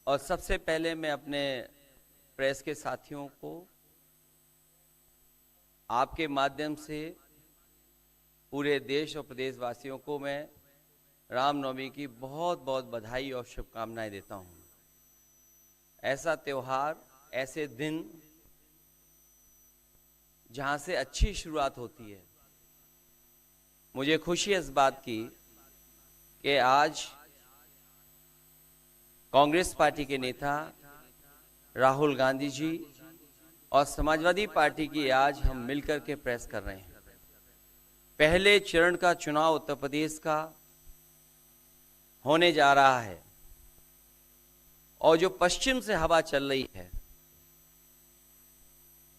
और सबसे पहले मैं अपने प्रेस के साथियों को आपके माध्यम से पूरे देश और प्रदेशवासियों को मैं रामनवमी की बहुत बहुत बधाई और शुभकामनाएं देता हूं। ऐसा त्योहार, ऐसे दिन जहां से अच्छी शुरुआत होती है। मुझे खुशी है इस बात की कि आज कांग्रेस पार्टी के नेता राहुल गांधी जी और समाजवादी पार्टी की आज हम मिलकर के प्रेस कर रहे हैं। पहले चरण का चुनाव उत्तर प्रदेश का होने जा रहा है और जो पश्चिम से हवा चल रही है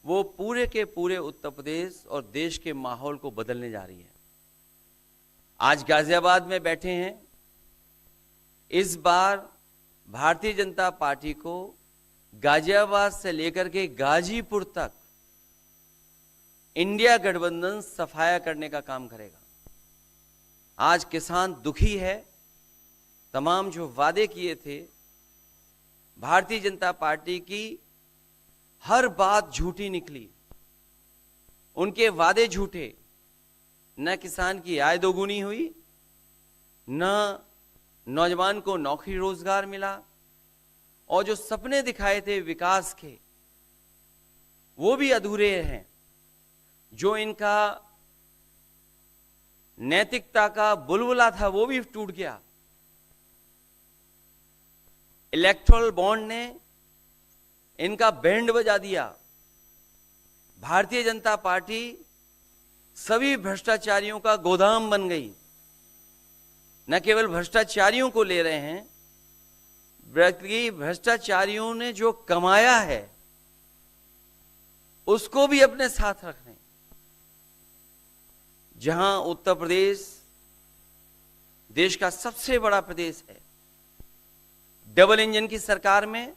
वो पूरे के पूरे उत्तर प्रदेश और देश के माहौल को बदलने जा रही है। आज गाजियाबाद में बैठे हैं। इस बार भारतीय जनता पार्टी को गाजियाबाद से लेकर के गाजीपुर तक इंडिया गठबंधन सफाया करने का काम करेगा। आज किसान दुखी है। तमाम जो वादे किए थे, भारतीय जनता पार्टी की हर बात झूठी निकली। उनके वादे झूठे। न किसान की आय दोगुनी हुई, न नौजवान को नौकरी रोजगार मिला, और जो सपने दिखाए थे विकास के वो भी अधूरे हैं। जो इनका नैतिकता का बुलबुला था वो भी टूट गया। इलेक्टोरल बॉन्ड ने इनका बैंड बजा दिया। भारतीय जनता पार्टी सभी भ्रष्टाचारियों का गोदाम बन गई। न केवल भ्रष्टाचारियों को ले रहे हैं, बल्कि भ्रष्टाचारियों ने जो कमाया है उसको भी अपने साथ रख रहे हैं। जहां उत्तर प्रदेश देश का सबसे बड़ा प्रदेश है, डबल इंजन की सरकार में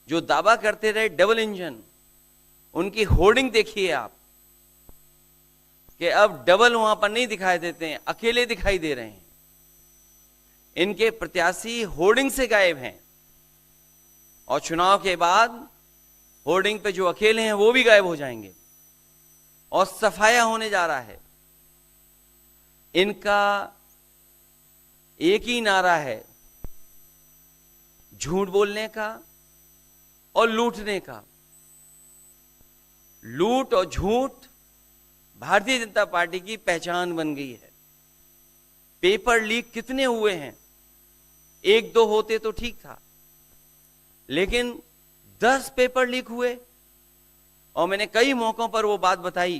जो दावा करते रहे डबल इंजन, उनकी होर्डिंग देखिए आप कि अब डबल वहां पर नहीं दिखाई देते हैं, अकेले दिखाई दे रहे हैं। इनके प्रत्याशी होर्डिंग से गायब हैं और चुनाव के बाद होर्डिंग पे जो अकेले हैं वो भी गायब हो जाएंगे और सफाया होने जा रहा है। इनका एक ही नारा है, झूठ बोलने का और लूटने का। लूट और झूठ भारतीय जनता पार्टी की पहचान बन गई है। पेपर लीक कितने हुए हैं? एक दो होते तो ठीक था, लेकिन 10 पेपर लीक हुए। और मैंने कई मौकों पर वो बात बताई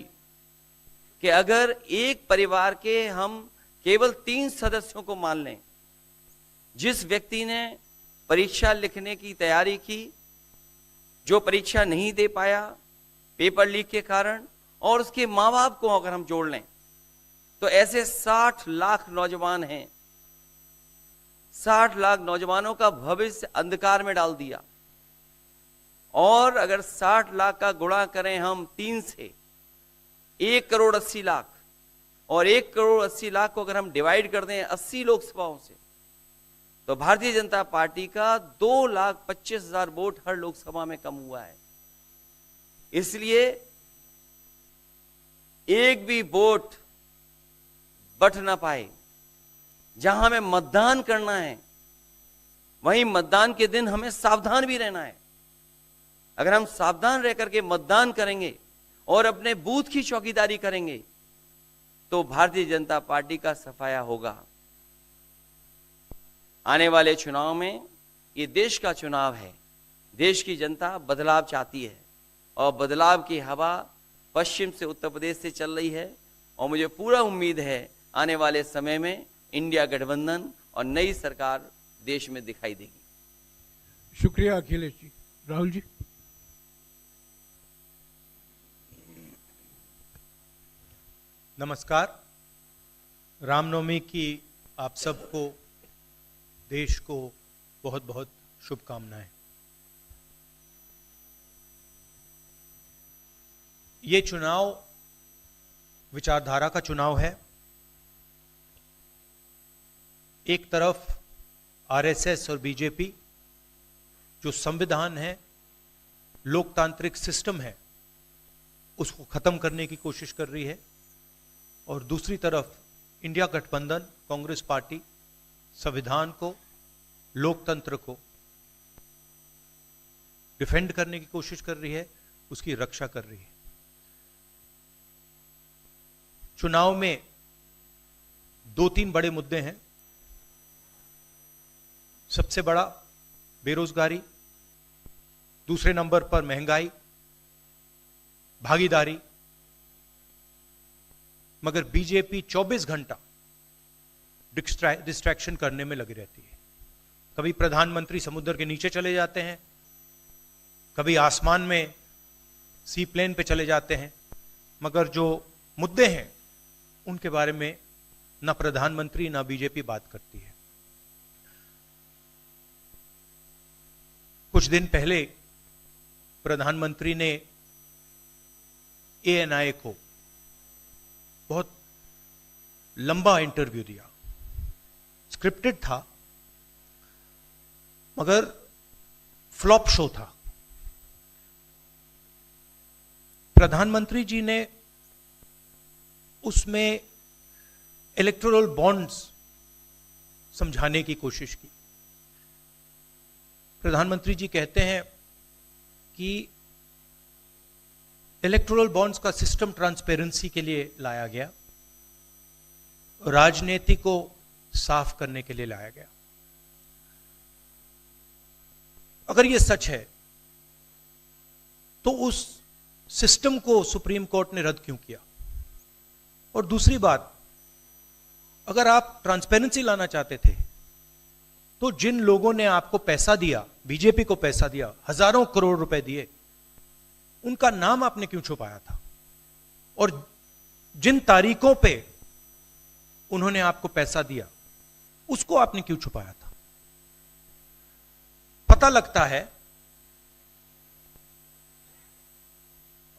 कि अगर एक परिवार के हम केवल 3 सदस्यों को मान लें, जिस व्यक्ति ने परीक्षा लिखने की तैयारी की, जो परीक्षा नहीं दे पाया पेपर लीक के कारण, और उसके मां बाप को अगर हम जोड़ लें तो ऐसे 60 लाख नौजवान हैं। 60 लाख नौजवानों का भविष्य अंधकार में डाल दिया। और अगर 60 लाख का गुणा करें हम 3 से, 1 करोड़ 80 लाख, और 1 करोड़ 80 लाख को अगर हम डिवाइड कर दें 80 लोकसभाओं से, तो भारतीय जनता पार्टी का 2,25,000 वोट हर लोकसभा में कम हुआ है। इसलिए एक भी वोट बट ना पाए। जहां हमें मतदान करना है वहीं मतदान के दिन हमें सावधान भी रहना है। अगर हम सावधान रह करके मतदान करेंगे और अपने बूथ की चौकीदारी करेंगे तो भारतीय जनता पार्टी का सफाया होगा। आने वाले चुनाव में, ये देश का चुनाव है, देश की जनता बदलाव चाहती है और बदलाव की हवा पश्चिम से उत्तर प्रदेश से चल रही है। और मुझे पूरा उम्मीद है आने वाले समय में इंडिया गठबंधन और नई सरकार देश में दिखाई देगी। शुक्रिया अखिलेश जी। राहुल जी। नमस्कार। रामनवमी की आप सबको, देश को बहुत बहुत शुभकामनाएं। ये चुनाव विचारधारा का चुनाव है। एक तरफ आरएसएस और बीजेपी जो संविधान है, लोकतांत्रिक सिस्टम है, उसको खत्म करने की कोशिश कर रही है, और दूसरी तरफ इंडिया गठबंधन, कांग्रेस पार्टी संविधान को, लोकतंत्र को डिफेंड करने की कोशिश कर रही है, उसकी रक्षा कर रही है। चुनाव में 2-3 बड़े मुद्दे हैं। सबसे बड़ा बेरोजगारी, दूसरे नंबर पर महंगाई, भागीदारी। मगर बीजेपी 24 घंटा डिस्ट्रैक्शन करने में लगी रहती है। कभी प्रधानमंत्री समुद्र के नीचे चले जाते हैं, कभी आसमान में सी प्लेन पे चले जाते हैं, मगर जो मुद्दे हैं उनके बारे में ना प्रधानमंत्री ना बीजेपी बात करती है। कुछ दिन पहले प्रधानमंत्री ने ANI को बहुत लंबा इंटरव्यू दिया, स्क्रिप्टेड था मगर फ्लॉप शो था। प्रधानमंत्री जी ने उसमें इलेक्टोरल बॉन्ड्स समझाने की कोशिश की। प्रधानमंत्री जी कहते हैं कि इलेक्टोरल बॉन्ड्स का सिस्टम ट्रांसपेरेंसी के लिए लाया गया, राजनीति को साफ करने के लिए लाया गया। अगर यह सच है तो उस सिस्टम को सुप्रीम कोर्ट ने रद्द क्यों किया? और दूसरी बात, अगर आप ट्रांसपेरेंसी लाना चाहते थे तो जिन लोगों ने आपको पैसा दिया, बीजेपी को पैसा दिया, हजारों करोड़ रुपए दिए, उनका नाम आपने क्यों छुपाया था? और जिन तारीखों पे उन्होंने आपको पैसा दिया उसको आपने क्यों छुपाया था? पता लगता है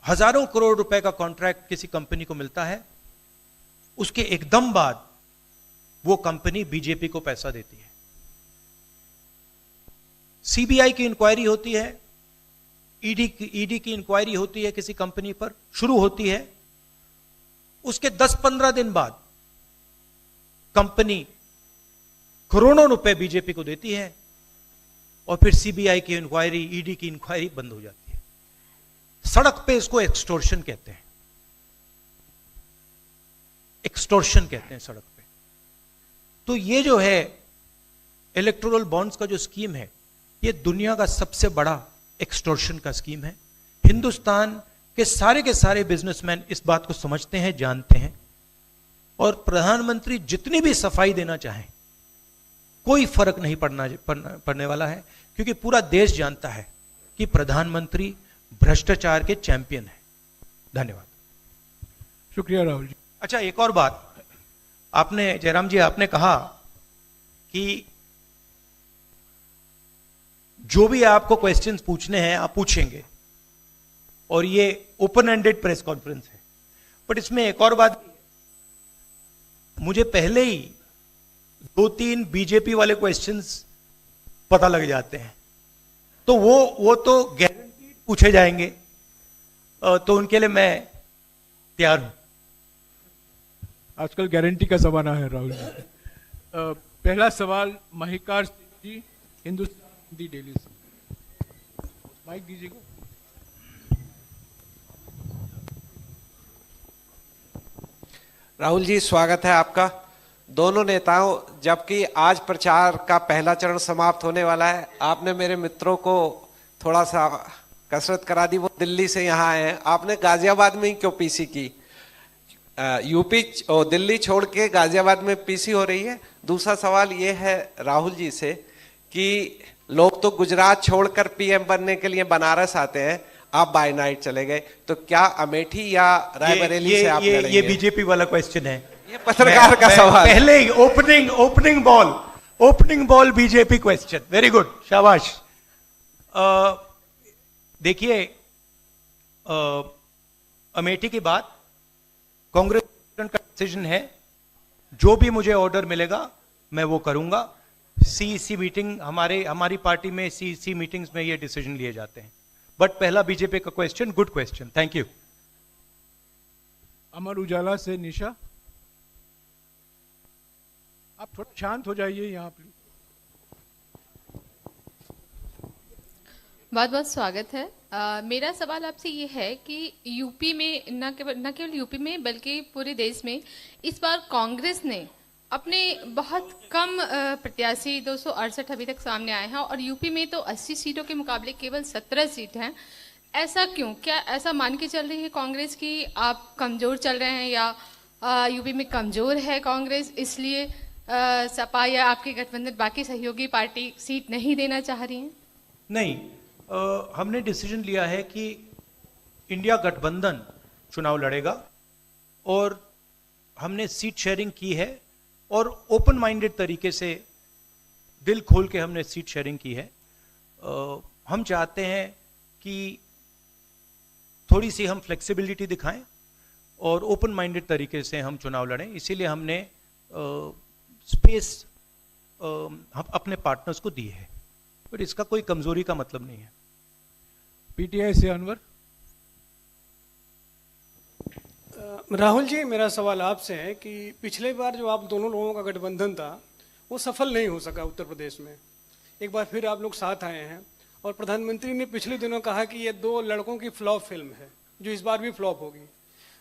हजारों करोड़ रुपए का कॉन्ट्रैक्ट किसी कंपनी को मिलता है, उसके एकदम बाद वो कंपनी बीजेपी को पैसा देती है। सीबीआई की इंक्वायरी होती है, ईडी की इंक्वायरी होती है किसी कंपनी पर, शुरू होती है, उसके 10-15 दिन बाद कंपनी करोड़ों रुपए बीजेपी को देती है और फिर सीबीआई की इंक्वायरी, ईडी की इंक्वायरी बंद हो जाती है। सड़क पे इसको एक्सटोर्शन कहते हैं, एक्सटोर्शन कहते हैं सड़क पे। तो ये जो है इलेक्टोरल बॉन्ड्स का जो स्कीम है, ये दुनिया का सबसे बड़ा एक्सटोर्शन का स्कीम है। हिंदुस्तान के सारे बिजनेसमैन इस बात को समझते हैं, जानते हैं, और प्रधानमंत्री जितनी भी सफाई देना चाहें कोई फर्क नहीं पड़ने वाला है, क्योंकि पूरा देश जानता है कि प्रधानमंत्री भ्रष्टाचार के चैंपियन है। धन्यवाद। शुक्रिया राहुल जी। अच्छा, एक और बात, आपने जयराम जी आपने कहा कि जो भी आपको क्वेश्चंस पूछने हैं आप पूछेंगे, और ये ओपन एंडेड प्रेस कॉन्फ्रेंस है। बट इसमें एक और बात, मुझे पहले ही 2-3 बीजेपी वाले क्वेश्चंस पता लग जाते हैं, तो वो तो गारंटी पूछे जाएंगे, तो उनके लिए मैं तैयार हूं। आजकल गारंटी का जमाना है राहुल जी। पहला सवाल महिकार सिंह जी, हिंदुस्तान हिंदी डेली से। माइक दीजिएगा। राहुल जी, स्वागत है आपका। दोनों नेताओं, जबकि आज प्रचार का पहला चरण समाप्त होने वाला है, आपने मेरे मित्रों को थोड़ा सा कसरत करा दी, वो दिल्ली से यहाँ आए हैं। आपने गाजियाबाद में ही क्यों पीसी की? यूपी और दिल्ली छोड़ के गाजियाबाद में पीसी हो रही है। दूसरा सवाल ये है राहुल जी से कि लोग तो गुजरात छोड़कर पीएम बनने के लिए बनारस आते हैं, आप बाय नाइट चले गए, तो क्या अमेठी या रायबरेली से आप लड़ेंगे? ये बीजेपी वाला क्वेश्चन है, ये पत्रकार का सवाल। पहले ही opening ball BJP question. Very good, शाबाश। देखिए, अमेठी की बात कांग्रेस का डिसीजन है, जो भी मुझे ऑर्डर मिलेगा मैं वो करूंगा। सीईसी मीटिंग, हमारी पार्टी में सीईसी मीटिंग्स में ये डिसीजन लिए जाते हैं। बट पहला बीजेपी का question, good question, thank you. Amar Ujala से निशा, आप थोड़ा शांत हो जाइए यहाँ प्लीज। बहुत बहुत स्वागत है। मेरा सवाल आपसे ये है कि यूपी में न केवल यूपी में बल्कि पूरे देश में इस बार कांग्रेस ने अपने बहुत कम प्रत्याशी 268 अभी तक सामने आए हैं और यूपी में तो 80 सीटों के मुकाबले केवल 17 सीट हैं। ऐसा क्यों? क्या ऐसा मान के चल रही है कांग्रेस कि आप कमजोर चल रहे हैं या यूपी में कमजोर है कांग्रेस, इसलिए सपा या आपके गठबंधन बाकी सहयोगी पार्टी सीट नहीं देना चाह रही हैं? नहीं, हमने डिसीजन लिया है कि इंडिया गठबंधन चुनाव लड़ेगा और हमने सीट शेयरिंग की है और ओपन माइंडेड तरीके से दिल खोल के हमने सीट शेयरिंग की है। हम चाहते हैं कि थोड़ी सी हम फ्लेक्सिबिलिटी दिखाएं और ओपन माइंडेड तरीके से हम चुनाव लड़ें, इसीलिए हमने स्पेस अपने पार्टनर्स को दी है, बट इसका कोई कमजोरी का मतलब नहीं है। पीटीआई से अनवर। राहुल जी, मेरा सवाल आपसे है कि पिछले बार जो आप दोनों लोगों का गठबंधन था वो सफल नहीं हो सका उत्तर प्रदेश में। एक बार फिर आप लोग साथ आए हैं और प्रधानमंत्री ने पिछले दिनों कहा कि ये दो लड़कों की फ्लॉप फिल्म है जो इस बार भी फ्लॉप होगी।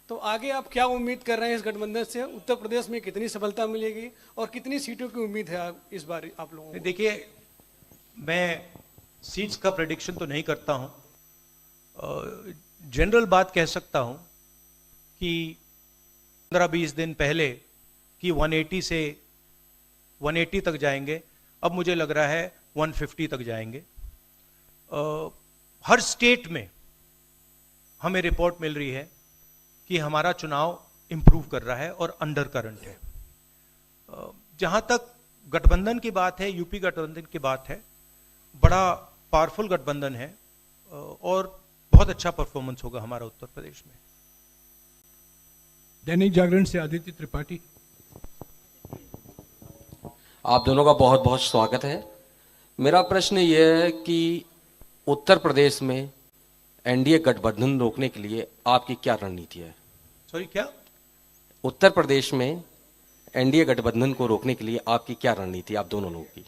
तो आगे आप क्या उम्मीद कर रहे हैं इस गठबंधन से? उत्तर प्रदेश में कितनी सफलता मिलेगी और कितनी सीटों की उम्मीद है इस बार आप लोगों को? देखिए, मैं सीट्स का प्रेडिक्शन तो नहीं करता हूं, जनरल बात कह सकता हूं कि 15-20 दिन पहले कि 180 से 180 तक जाएंगे, अब मुझे लग रहा है 150 तक जाएंगे। हर स्टेट में हमें रिपोर्ट मिल रही है कि हमारा चुनाव इंप्रूव कर रहा है और अंडर करंट है। जहां तक गठबंधन की बात है, यूपी गठबंधन की बात है, बड़ा पावरफुल गठबंधन है और बहुत अच्छा परफॉर्मेंस होगा हमारा उत्तर प्रदेश में। दैनिक जागरण से आदित्य त्रिपाठी। आप दोनों का बहुत बहुत स्वागत है। मेरा प्रश्न यह है कि उत्तर प्रदेश में एनडीए गठबंधन रोकने के लिए आपकी क्या रणनीति है? सॉरी, क्या? उत्तर प्रदेश में एनडीए गठबंधन को रोकने के लिए आपकी क्या रणनीति है, आप दोनों लोगों की?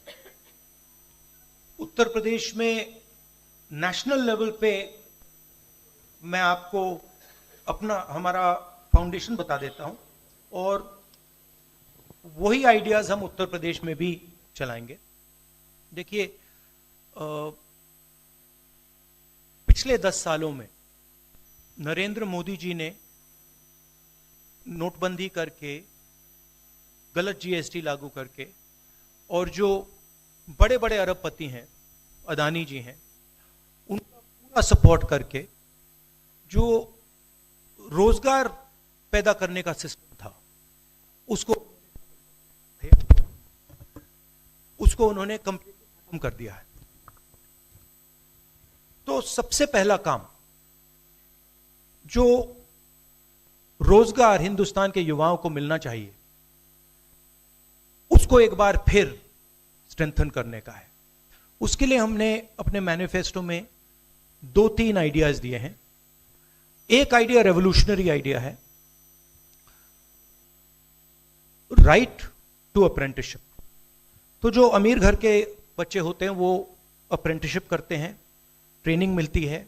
उत्तर प्रदेश में नेशनल लेवल पे मैं आपको हमारा फाउंडेशन बता देता हूं और वही आइडियाज हम उत्तर प्रदेश में भी चलाएंगे। देखिए, पिछले 10 सालों में नरेंद्र मोदी जी ने नोटबंदी करके, गलत जीएसटी लागू करके और जो बड़े बड़े अरबपति हैं, अदानी जी हैं, उनका पूरा सपोर्ट करके जो रोजगार पैदा करने का सिस्टम था उसको उन्होंने कंप्लीटली खत्म कर दिया है। तो सबसे पहला काम जो रोजगार हिंदुस्तान के युवाओं को मिलना चाहिए उसको एक बार फिर स्ट्रेंथन करने का है। उसके लिए हमने अपने मैनिफेस्टो में 2-3 आइडियाज दिए हैं। एक आइडिया रेवोल्यूशनरी आइडिया है, राइट टू अप्रेंटिसशिप। तो जो अमीर घर के बच्चे होते हैं वो अप्रेंटिसशिप करते हैं, ट्रेनिंग मिलती है,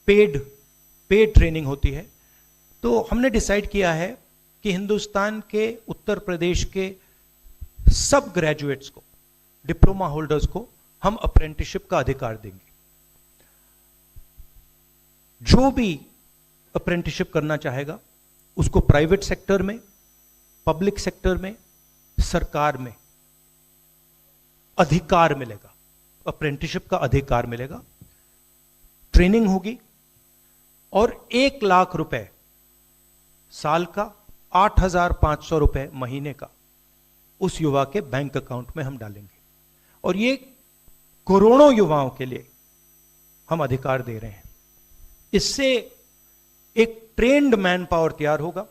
पेड ट्रेनिंग होती है। तो हमने डिसाइड किया है कि हिंदुस्तान के उत्तर प्रदेश के सब ग्रेजुएट्स को, डिप्लोमा होल्डर्स को हम अप्रेंटिसशिप का अधिकार देंगे। जो भी अप्रेंटिसशिप करना चाहेगा उसको प्राइवेट सेक्टर में, पब्लिक सेक्टर में, सरकार में अधिकार मिलेगा, अप्रेंटिसशिप का अधिकार मिलेगा, ट्रेनिंग होगी और 1 लाख रुपए साल का, 8,500 रुपए महीने का उस युवा के बैंक अकाउंट में हम डालेंगे। और ये करोड़ों युवाओं के लिए हम अधिकार दे रहे हैं। इससे एक ट्रेन्ड मैन पावर तैयार होगा,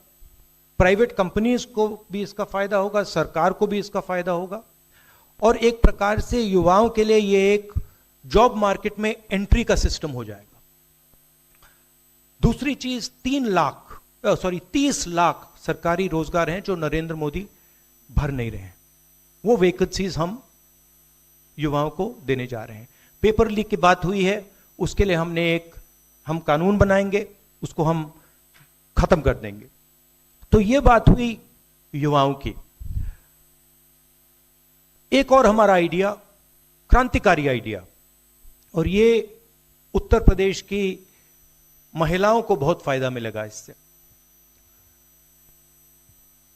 प्राइवेट कंपनीज को भी इसका फायदा होगा, सरकार को भी इसका फायदा होगा और एक प्रकार से युवाओं के लिए ये एक जॉब मार्केट में एंट्री का सिस्टम हो जाएगा। दूसरी चीज 30 लाख सरकारी रोजगार हैं जो नरेंद्र मोदी भर नहीं रहे हैं, वो वैकेंसीज हम युवाओं को देने जा रहे हैं। पेपर लीक की बात हुई है, उसके लिए हम कानून बनाएंगे, उसको हम खत्म कर देंगे। तो ये बात हुई युवाओं की। एक और हमारा आइडिया, क्रांतिकारी आइडिया, और ये उत्तर प्रदेश की महिलाओं को बहुत फायदा मिलेगा इससे।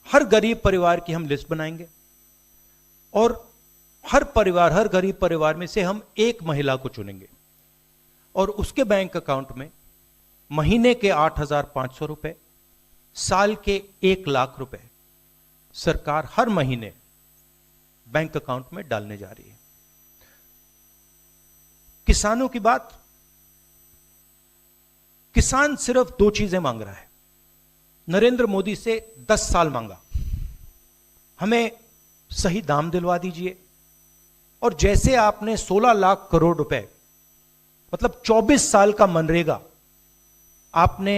हर गरीब परिवार की हम लिस्ट बनाएंगे और हर गरीब परिवार में से हम एक महिला को चुनेंगे और उसके बैंक अकाउंट में महीने के 8,500 रुपए, साल के 1 लाख रुपए सरकार हर महीने बैंक अकाउंट में डालने जा रही है। किसानों की बात, किसान सिर्फ 2 चीजें मांग रहा है। नरेंद्र मोदी से 10 साल मांगा, हमें सही दाम दिलवा दीजिए, और जैसे आपने 16 लाख करोड़ रुपए, मतलब 24 साल का मनरेगा आपने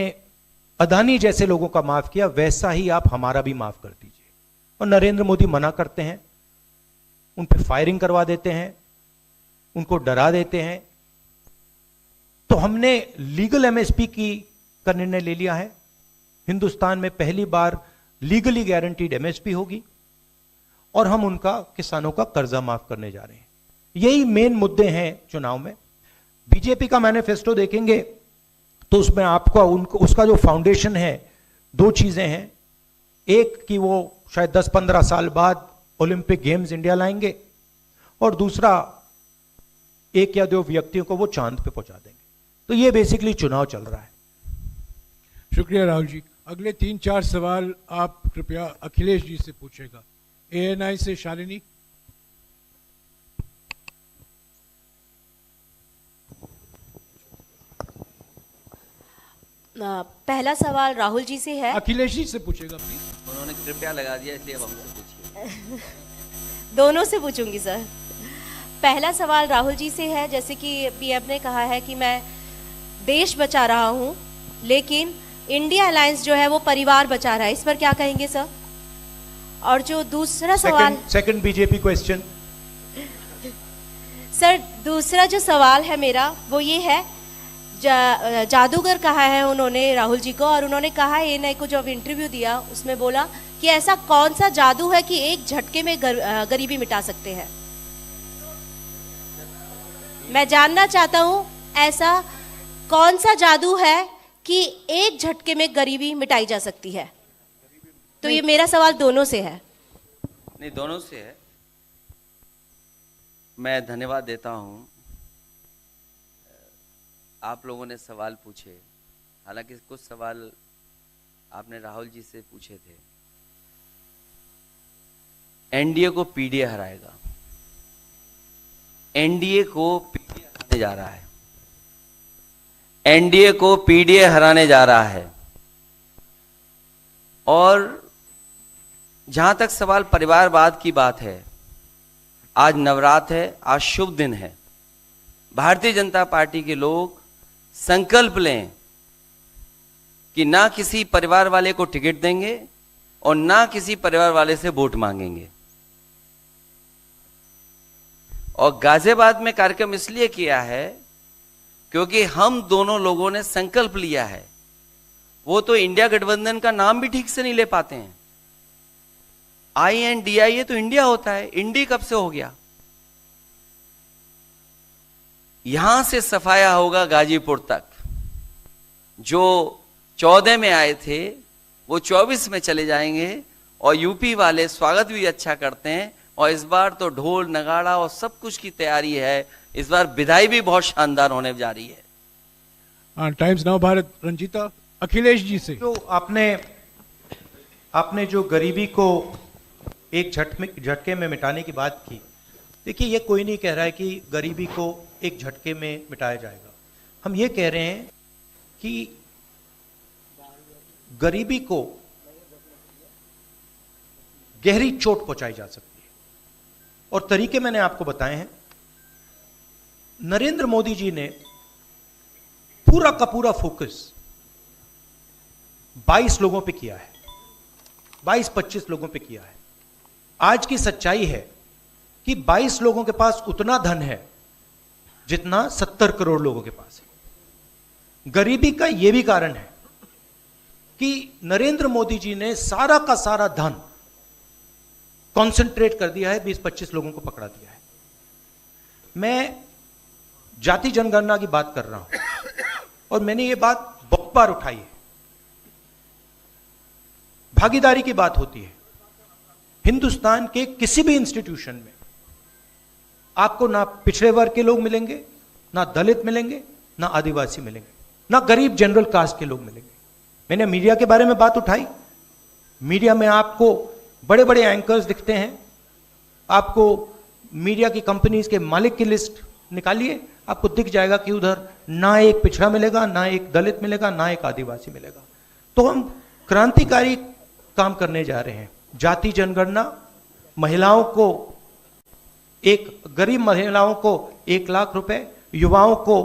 अदानी जैसे लोगों का माफ किया, वैसा ही आप हमारा भी माफ कर दीजिए। और नरेंद्र मोदी मना करते हैं, उन पर फायरिंग करवा देते हैं, उनको डरा देते हैं। तो हमने लीगल एमएसपी का निर्णय ले लिया है। हिंदुस्तान में पहली बार लीगली गारंटीड एमएसपी होगी और हम उनका, किसानों का कर्जा माफ करने जा रहे हैं। यही मेन मुद्दे हैं चुनाव में। बीजेपी का मैनिफेस्टो देखेंगे तो उसमें आपको उसका जो फाउंडेशन है, 2 चीजें हैं। एक कि वो शायद 10-15 साल बाद ओलंपिक गेम्स इंडिया लाएंगे, और दूसरा 1 या 2 व्यक्तियों को वो चांद पे पहुंचा देंगे। तो ये बेसिकली चुनाव चल रहा है। शुक्रिया राहुल जी। अगले 3-4 सवाल आप कृपया अखिलेश जी से पूछेगा। एएनआई से शालिनी। पहला सवाल राहुल जी से है। अखिलेश जी से पूछेगा प्लीज। उन्होंने कृपया लगा दिया, इसलिए अब हमसे पूछिए। दोनों से पूछूंगी सर। पहला सवाल राहुल जी से है, जैसे कि पीएम ने कहा है कि मैं देश बचा रहा हूं, लेकिन इंडिया अलायंस जो है वो परिवार बचा रहा है, इस पर क्या कहेंगे सर? और जो दूसरा सवाल, सेकंड बीजेपी क्वेश्चन। सर दूसरा जो सवाल है मेरा वो ये है, जादूगर कहा है उन्होंने राहुल जी को, और उन्होंने कहा एएनआई को जब इंटरव्यू दिया उसमें बोला कि ऐसा कौन सा जादू है कि एक झटके में गरीबी मिटा सकते हैं। मैं जानना चाहता हूं ऐसा कौन सा जादू है कि एक झटके में गरीबी मिटाई जा सकती है। तो ये मेरा सवाल दोनों से है। नहीं, दोनों से है। मैं धन्यवाद देता हूं, आप लोगों ने सवाल पूछे। हालांकि कुछ सवाल आपने राहुल जी से पूछे थे। एनडीए को पीडीए हराएगा, एनडीए को पीडीए हराने जा रहा है, एनडीए को पीडीए हराने जा रहा है। और जहां तक सवाल परिवारवाद की बात है, आज नवरात्र है, आज शुभ दिन है। भारतीय जनता पार्टी के लोग संकल्प लें कि ना किसी परिवार वाले को टिकट देंगे और ना किसी परिवार वाले से वोट मांगेंगे। और गाजियाबाद में कार्यक्रम इसलिए किया है क्योंकि हम दोनों लोगों ने संकल्प लिया है। वो तो इंडिया गठबंधन का नाम भी ठीक से नहीं ले पाते हैं। INDIA तो इंडिया होता है, इंडी कब से हो गया? यहां से सफाया होगा गाजीपुर तक। जो 14 में आए थे वो 24 में चले जाएंगे, और यूपी वाले स्वागत भी अच्छा करते हैं। और इस बार तो ढोल नगाड़ा और सब कुछ की तैयारी है। इस बार विदाई भी बहुत शानदार होने जा रही है। Times Now Bharat, Ranjita. अखिलेश जी से। जो आपने जो गरीबी को एक झटके में मिटाने की बात की, देखिए ये कोई नहीं कह रहा है कि गरीबी को एक झटके में मिटाया जाएगा। हम ये कह रहे हैं कि गरीबी को गहरी चोट पहुंचाई जा सकती है और तरीके मैंने आपको बताए हैं। नरेंद्र मोदी जी ने पूरा का पूरा फोकस 22 लोगों पे किया है, 22-25 लोगों पे किया है। आज की सच्चाई है कि 22 लोगों के पास उतना धन है जितना 70 करोड़ लोगों के पास है। गरीबी का यह भी कारण है कि नरेंद्र मोदी जी ने सारा का सारा धन कॉन्सेंट्रेट कर दिया है, 20-25 लोगों को पकड़ा दिया है। मैं जाति जनगणना की बात कर रहा हूं और मैंने ये बात बहुत बार उठाई है। भागीदारी की बात होती है। हिंदुस्तान के किसी भी इंस्टीट्यूशन में आपको ना पिछड़े वर्ग के लोग मिलेंगे, ना दलित मिलेंगे, ना आदिवासी मिलेंगे, ना गरीब जनरल कास्ट के लोग मिलेंगे। मैंने मीडिया के बारे में बात उठाई। मीडिया में आपको बड़े बड़े एंकर्स दिखते हैं। आपको मीडिया की कंपनीज के मालिक की लिस्ट निकालिए, आपको दिख जाएगा कि उधर ना एक पिछड़ा मिलेगा, ना एक दलित मिलेगा, ना एक आदिवासी मिलेगा। तो हम क्रांतिकारी काम करने जा रहे हैं। जाति जनगणना, महिलाओं को गरीब महिलाओं को 1 लाख रुपए, युवाओं को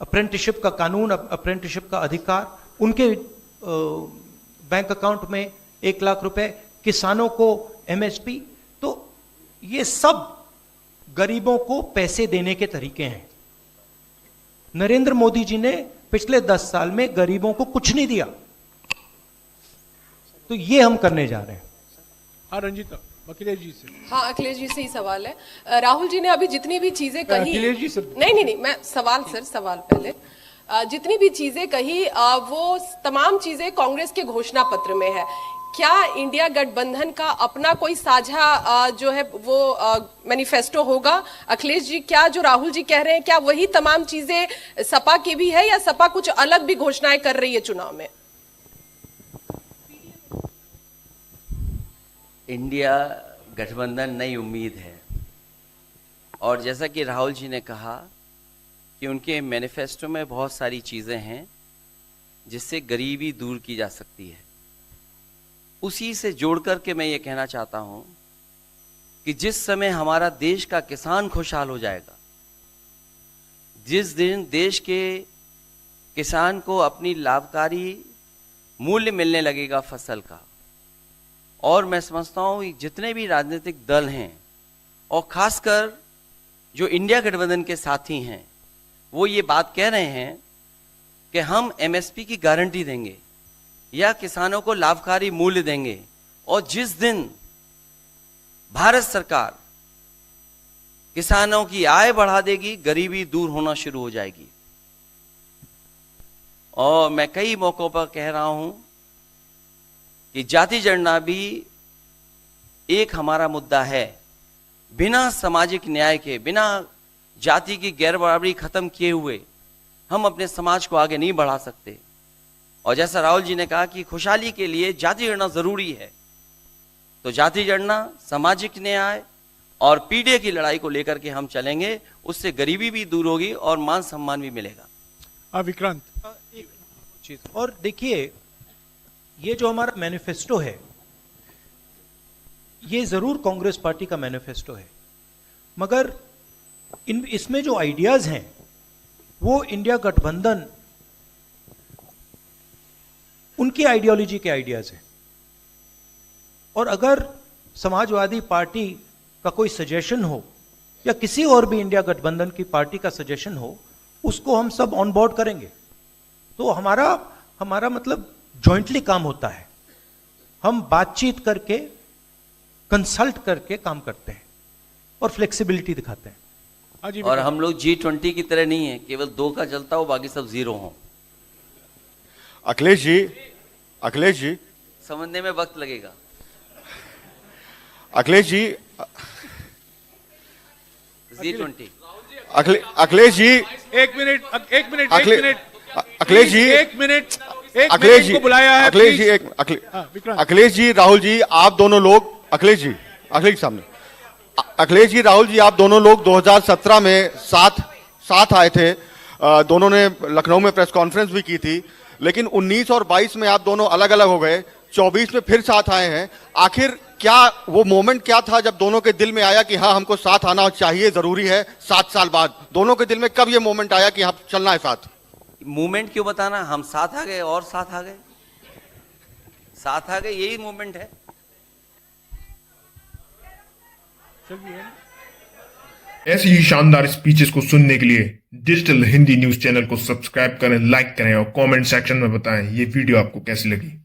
अप्रेंटिसशिप का कानून, अप्रेंटिसशिप का अधिकार, उनके बैंक अकाउंट में 1 लाख रुपए, किसानों को एमएसपी। तो ये सब गरीबों को पैसे देने के तरीके हैं। नरेंद्र मोदी जी ने पिछले 10 साल में गरीबों को कुछ नहीं दिया। तो ये हम करने जा रहे हैं। हाँ रंजीता, अखिलेश जी से। हाँ, अखिलेश जी से ही सवाल है। राहुल जी ने अभी जितनी भी चीजें कही, अखिलेश जी से नहीं, मैं सवाल पहले जितनी भी चीजें कही वो तमाम चीजें कांग्रेस के घोषणा पत्र में है। क्या इंडिया गठबंधन का अपना कोई साझा जो है वो मैनिफेस्टो होगा? अखिलेश जी, क्या जो राहुल जी कह रहे हैं क्या वही तमाम चीजें सपा की भी है, या सपा कुछ अलग भी घोषणाएं कर रही है चुनाव में? इंडिया गठबंधन नई उम्मीद है, और जैसा कि राहुल जी ने कहा कि उनके मैनिफेस्टो में बहुत सारी चीज़ें हैं जिससे गरीबी दूर की जा सकती है। उसी से जोड़ करके मैं ये कहना चाहता हूँ कि जिस समय हमारा देश का किसान खुशहाल हो जाएगा, जिस दिन देश के किसान को अपनी लाभकारी मूल्य मिलने लगेगा फसल का, और मैं समझता हूँ जितने भी राजनीतिक दल हैं और खासकर जो इंडिया गठबंधन के साथी हैं, वो ये बात कह रहे हैं कि हम एमएसपी की गारंटी देंगे या किसानों को लाभकारी मूल्य देंगे, और जिस दिन भारत सरकार किसानों की आय बढ़ा देगी, गरीबी दूर होना शुरू हो जाएगी। और मैं कई मौकों पर कह रहा हूं कि जाति जनगणना भी एक हमारा मुद्दा है। बिना सामाजिक न्याय के, बिना जाति की गैर बराबरी खत्म किए हुए हम अपने समाज को आगे नहीं बढ़ा सकते। और जैसा राहुल जी ने कहा कि खुशहाली के लिए जाति जनगणना जरूरी है, तो जाति जनगणना, सामाजिक न्याय और पीढ़ी की लड़ाई को लेकर के हम चलेंगे। उससे गरीबी भी दूर होगी और मान सम्मान भी मिलेगा। विक्रांत, एक चीज और देखिए, ये जो हमारा मैनिफेस्टो है, ये जरूर कांग्रेस पार्टी का मैनिफेस्टो है, मगर इसमें जो आइडियाज हैं वो इंडिया गठबंधन उनकी आइडियोलॉजी के आइडियाज हैं। और अगर समाजवादी पार्टी का कोई सजेशन हो या किसी और भी इंडिया गठबंधन की पार्टी का सजेशन हो, उसको हम सब ऑन बोर्ड करेंगे। तो हमारा मतलब जॉइंटली काम होता है। हम बातचीत करके, कंसल्ट करके काम करते हैं और फ्लेक्सिबिलिटी दिखाते हैं। और हम लोग G20 की तरह नहीं है, केवल 2 का चलता हो, बाकी सब 0 हो। अखिलेश जी समझने में वक्त लगेगा। अखिलेश जी, G20। अखिलेश जी, एक मिनट अखिलेश जी, अखिलेश को बुलाया है। अखिलेश जी, राहुल जी, आप दोनों लोग, अखिलेश जी सामने, अखिलेश जी, राहुल जी, आप दोनों लोग 2017 में साथ आए थे। दोनों ने लखनऊ में प्रेस कॉन्फ्रेंस भी की थी, लेकिन 19 और 22 में आप दोनों अलग अलग हो गए। 24 में फिर साथ आए हैं। आखिर क्या वो मोमेंट क्या था जब दोनों के दिल में आया कि हाँ हमको साथ आना चाहिए, जरूरी है 7 साल बाद? दोनों के दिल में कब ये मोमेंट आया कि हाँ चलना है साथ? मूवमेंट क्यों बताना, हम साथ आ गए और साथ आ गए, साथ आ गए, यही मूवमेंट है। ऐसी ही शानदार स्पीचेस को सुनने के लिए डिजिटल हिंदी न्यूज चैनल को सब्सक्राइब करें, लाइक करें और कमेंट सेक्शन में बताएं ये वीडियो आपको कैसी लगी।